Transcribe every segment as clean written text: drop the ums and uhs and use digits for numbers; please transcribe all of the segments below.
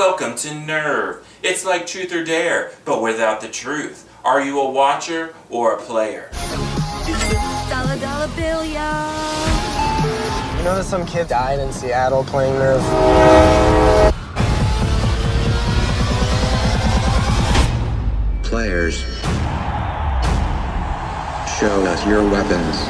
Welcome to Nerve. It's like Truth or Dare, but without the truth. Are you a watcher or a player? Dollar dollar bill, y'all. You know that some kid died in Seattle playing Nerve? Players, show us your weapons.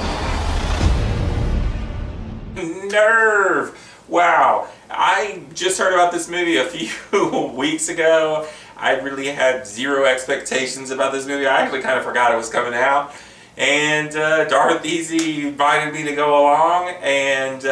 Nerve! Wow, I just heard about this movie a few weeks ago. I really had zero expectations about this movie. I actually kind of forgot it was coming out. And Darth Easy invited me to go along, and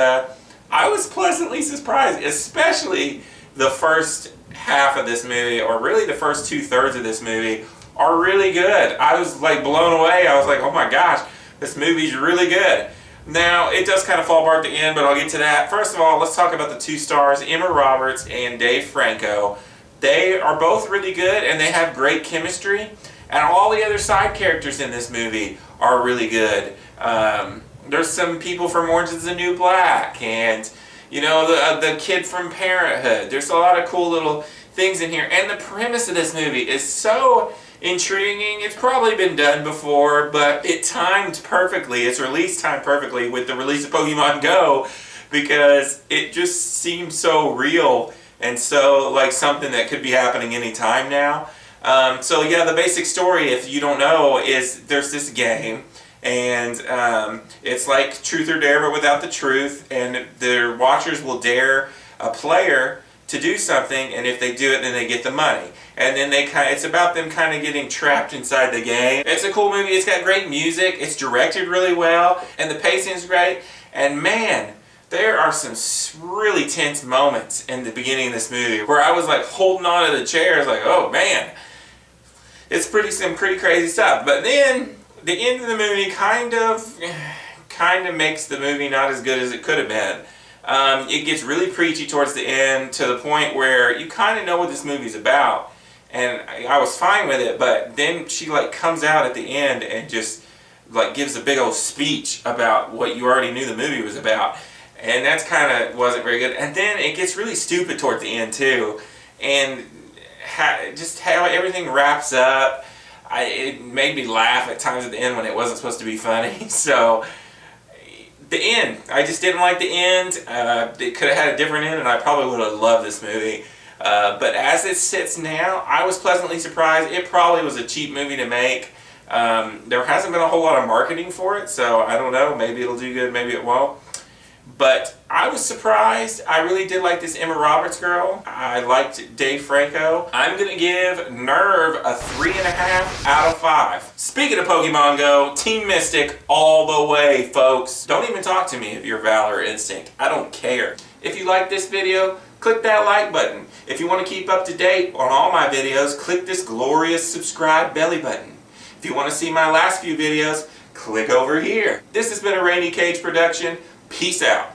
I was pleasantly surprised, especially the first half of this movie, or really the first 2/3 of this movie, are really good. I was like blown away. I was like, oh my gosh, this movie's really good. Now, it does kind of fall apart at the end, but I'll get to that. First of all, let's talk about the two stars, Emma Roberts and Dave Franco. They are both really good, and they have great chemistry. And all the other side characters in this movie are really good. There's some people from Orange is the New Black, and you know, the kid from Parenthood. There's a lot of cool little things in here. And the premise of this movie is so intriguing. It's probably been done before, but it timed perfectly. It's release timed perfectly with the release of Pokemon Go, because it just seems so real and so like something that could be happening anytime now. So yeah, the basic story, if you don't know, is there's this game, and it's like Truth or Dare but without the truth, and their watchers will dare a player to do something, and if they do it, then they get the money. And then it's about them kind of getting trapped inside the game. It's a cool movie. It's got great music. It's directed really well, and the pacing's great. And man, there are some really tense moments in the beginning of this movie where I was like holding on to the chair. I was like, oh man, it's some pretty crazy stuff. But then the end of the movie kind of makes the movie not as good as it could have been. It gets really preachy towards the end, to the point where you kind of know what this movie's about, and I was fine with it. But then she like comes out at the end and just like gives a big old speech about what you already knew the movie was about, and that's kind of wasn't very good. And then it gets really stupid towards the end too, and just how everything wraps up. It made me laugh at times at the end when it wasn't supposed to be funny. So the end, I just didn't like the end. It could have had a different end, and I probably would have loved this movie. But as it sits now, I was pleasantly surprised. It probably was a cheap movie to make. There hasn't been a whole lot of marketing for it, so I don't know. Maybe it'll do good, maybe it won't. But I was surprised. I really did like this Emma Roberts girl. I liked Dave Franco. I'm going to give Nerve a 3.5 out of 5. Speaking of Pokemon Go, Team Mystic all the way, folks. Don't even talk to me if you're Valor or Instinct. I don't care. If you like this video, click that like button. If you want to keep up to date on all my videos, click this glorious subscribe belly button. If you want to see my last few videos, click over here. This has been a Rainy Cage production. Peace out.